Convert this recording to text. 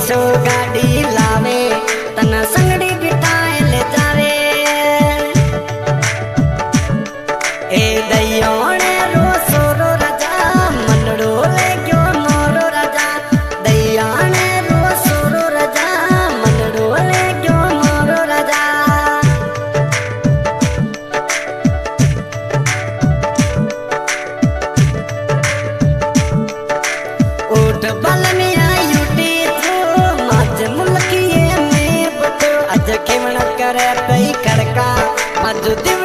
सो गाड़ी लावे तना संगड़ी बिठाए ले जावे ए दयोने रो सोरो राजा मनड़ो ले गयो मोरो राजा दयाने रो सोरो राजा मनड़ो ले गयो मोरो राजा उठ बलमिया यूटी थो मज मुल्किए में बतो अज केवण करे पई खड़का मज दिव